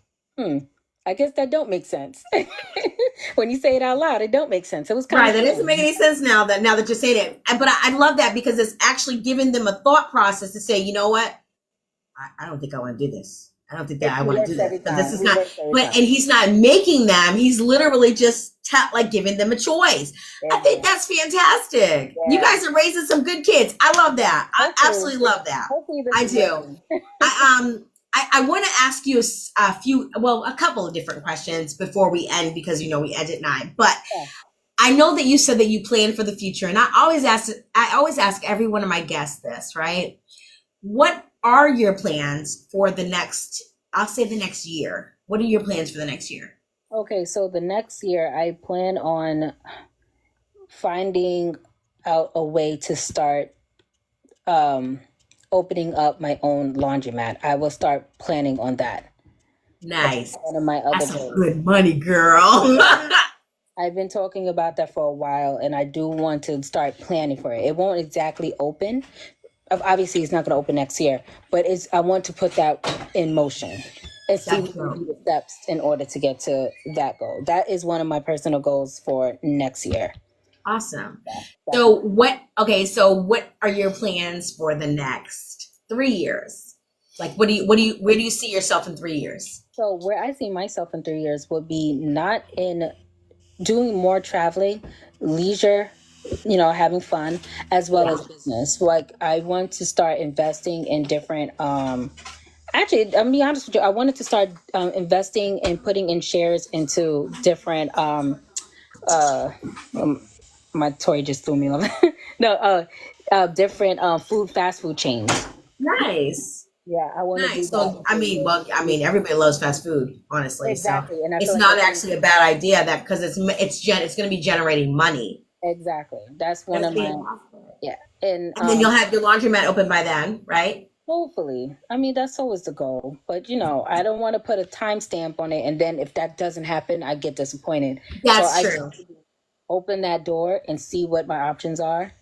I guess that don't make sense. When you say it out loud, it don't make sense. It was kind of that doesn't make any sense now that you're saying it. But I love that, because it's actually giving them a thought process to say, you know what? I don't think I want to do this. I don't think that I want to do this. But this is not. And he's not making them. He's literally just giving them a choice. Yeah. I think that's fantastic. Yeah. You guys are raising some good kids. I love that. I absolutely love that. I do. I want to ask you a couple of different questions before we end, because we end at 9. But I know that you said that you plan for the future, and I always ask every one of my guests this, right? What are your plans for the next, I'll say the next year? What are your plans for the next year? Okay, so the next year I plan on finding out a way to start opening up my own laundromat. I will start planning on that. Nice. One of my other That's some goals. good money, girl. I've been talking about that for a while, and I do want to start planning for it. It won't exactly open. Obviously, it's not going to open next year, but I want to put that in motion and see what would be the steps in order to get to that goal. That is one of my personal goals for next year. Awesome. So what are your plans for the next 3 years? Like, where do you see yourself in 3 years? So where I see myself in 3 years would be not in doing more traveling, leisure, having fun, as well as business. Like, I want to start investing in different, actually, I'll be honest with you, I wanted to start investing and putting in shares into different, my Tori just threw me off. No, different fast food chains. Nice. Yeah, I want to do that. So, I mean, everybody loves fast food, honestly. Exactly. So And it's not actually a bad idea because it's going to be generating money. Exactly. That's one of my, yeah. And then you'll have your laundromat open by then, right? Hopefully. I mean, that's always the goal. But, I don't want to put a timestamp on it. And then if that doesn't happen, I get disappointed. That's true. Open that door and see what my options are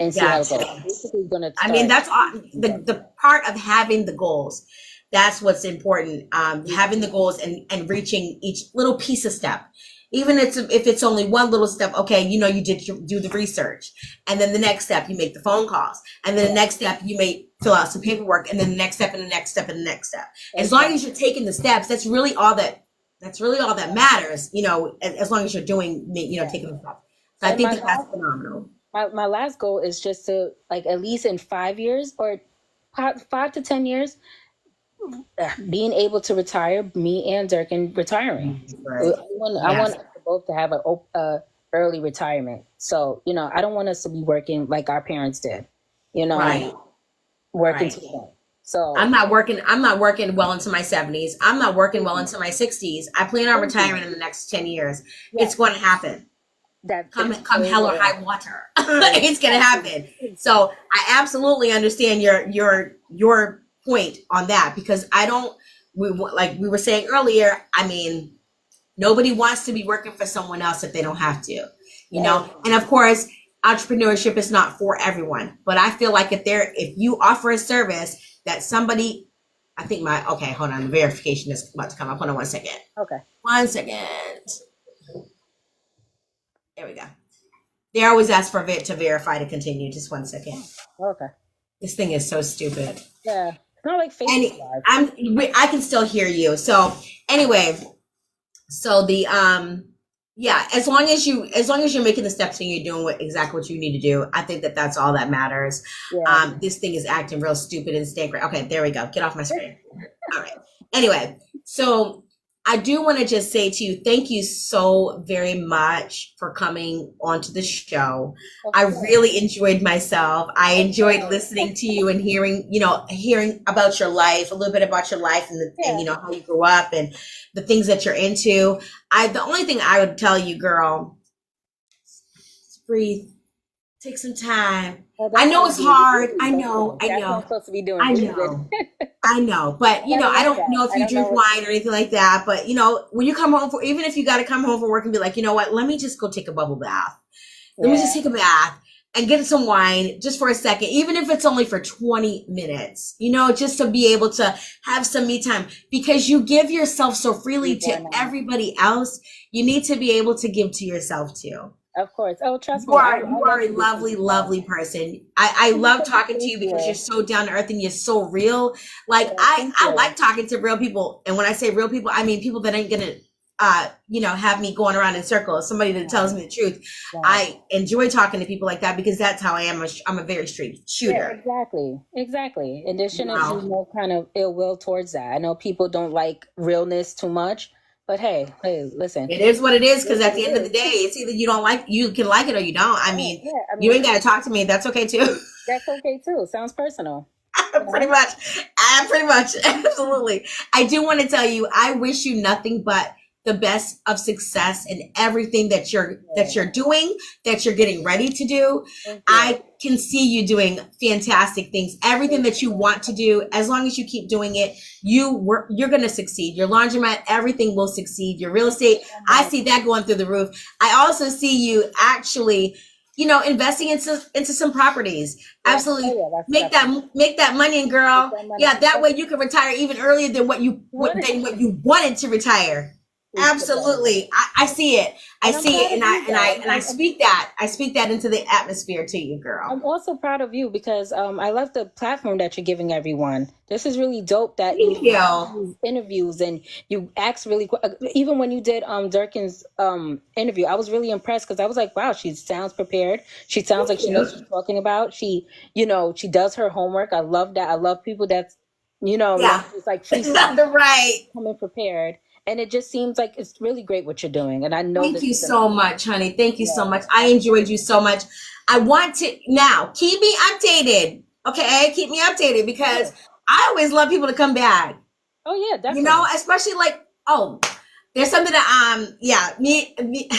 and see how it goes. I'm basically gonna that's the part of having the goals. That's what's important. Having the goals and reaching each little piece of step. Even if it's only one little step, okay, you do the research. And then the next step, you make the phone calls. And then the next step, you may fill out some paperwork. And then the next step and the next step and the next step. As long as you're taking the steps, that's really all that matters, as long as you're doing, taking the steps. So I think that's phenomenal. My last goal is just to, like, at least in 5 years or 5 to 10 years, being able to retire, me and Durkin retiring. Right. I want us both to have a early retirement. So, I don't want us to be working like our parents did, right. Working to them. So I'm not working well into my 70s. I'm not working well into my 60s. I plan on retiring in the next 10 years. Yes. It's going to happen. Come hell or high water. It's going to happen. So I absolutely understand your point on that, because like we were saying earlier, I mean, nobody wants to be working for someone else if they don't have to, know? And of course, entrepreneurship is not for everyone, but I feel like if you offer a service that somebody, hold on, the verification is about to come up. Hold on 1 second. Okay. 1 second. There we go. They always ask for to verify to continue. Just 1 second. Okay. This thing is so stupid. Yeah. It's not like Facebook Live. I can still hear you. So anyway, so the as long as you're making the steps and you're doing exactly what you need to do, I think that's all that matters. Yeah. This thing is acting real stupid and stay great. Okay, there we go. Get off my screen. All right. Anyway, so I do want to just say to you, thank you so very much for coming onto the show. Okay. I really enjoyed myself. I enjoyed listening to you and hearing about your life, a little bit about your life and how you grew up and the things that you're into. The only thing I would tell you, girl, is breathe. Take some time. Well, I know it's hard. I know. That's what I'm supposed to be doing. I know. But, I don't know if you drink wine or anything like that. But, when you come home even if you got to come home from work and be like, you know what, let me just go take a bubble bath. Let me just take a bath and get some wine just for a second, even if it's only for 20 minutes, just to be able to have some me time, because you give yourself so freely to everybody else. You need to be able to give to yourself too. Of course. Oh, trust me. You are a lovely, lovely person. I love talking to you because you're so down to earth and you're so real. Like I like talking to real people. And when I say real people, I mean people that ain't gonna have me going around in circles. Somebody that tells me the truth. Yeah. I enjoy talking to people like that because that's how I am. I'm a very straight shooter. Yeah, exactly. And there shouldn't be no kind of ill will towards that. I know people don't like realness too much. But hey, listen. It is what it is, because at the end of the day, it's either you can like it or you don't. I mean, you ain't got to talk to me. That's okay too. That's okay too. Sounds personal. Pretty much. Absolutely. I do want to tell you, I wish you nothing but the best of success in everything that you're doing, that you're getting ready to do. I can see you doing fantastic things. Everything that you want to do, as long as you keep doing it, you're going to succeed. Your laundromat, everything will succeed. Your real estate, I see that going through the roof. I also see you actually, investing into some properties. Absolutely. Make that money, girl. Yeah, that way you can retire even earlier than what you wanted to retire. Absolutely. I see it. I see it, and I speak that. I speak that into the atmosphere to you, girl. I'm also proud of you because I love the platform that you're giving everyone. This is really dope that you do interviews and you ask really even when you did Durkin's interview, I was really impressed because I was like, wow, she sounds prepared. She sounds like she knows what she's talking about. She, she does her homework. I love that. I love people that's, it's like free right. coming prepared. And it just seems like it's really great what you're doing. And I know. Thank you so much, honey. Thank you so much. I enjoyed you so much. I want to now keep me updated. Okay. Keep me updated because I always love people to come back. Oh yeah, definitely. Especially there's something that, me,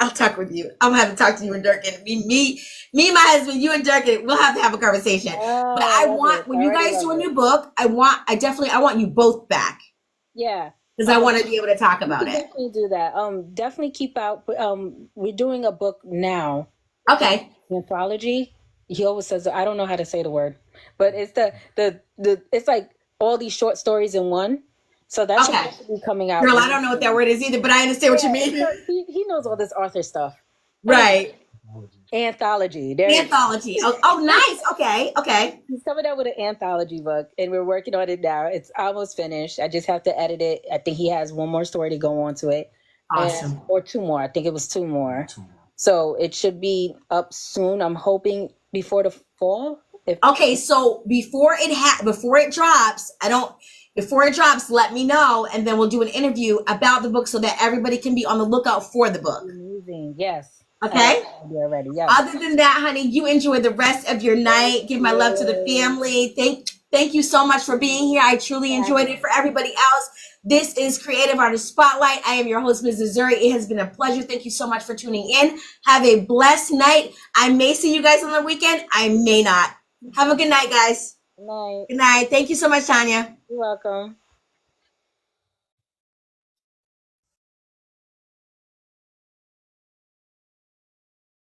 I'll talk with you. I'm gonna have to talk to you and Durkin. Me, my husband, you and Durkin, we'll have to have a conversation. But I want, when you guys do a new book, I want you both back. Yeah. Because I want to be able to talk about it. Definitely do that. Definitely keep out. We're doing a book now. Okay. Anthology. He always says, I don't know how to say the word, but it's it's like all these short stories in one. So that should be coming out. Girl, I don't know what that word is either, but I understand what you mean. He knows all this author stuff. Right. Anthology. Anthology. Oh, nice. Okay. He's coming out with an anthology book, and we're working on it now. It's almost finished. I just have to edit it. I think he has one more story to go on to it. Awesome. Or two more. I think it was two more. So it should be up soon. I'm hoping before the fall. So before it drops, let me know, and then we'll do an interview about the book so that everybody can be on the lookout for the book. Amazing. Yes. Okay. Already. Yes. Other than that, honey, you enjoy the rest of your night. Give my love to the family. Thank you so much for being here. I truly enjoyed it. For everybody else, this is Creative Artist Spotlight. I am your host, Mrs. Zuri. It has been a pleasure. Thank you so much for tuning in. Have a blessed night. I may see you guys on the weekend. I may not. Have a good night, guys. Good night. Good night. Thank you so much, Tanya. You're welcome.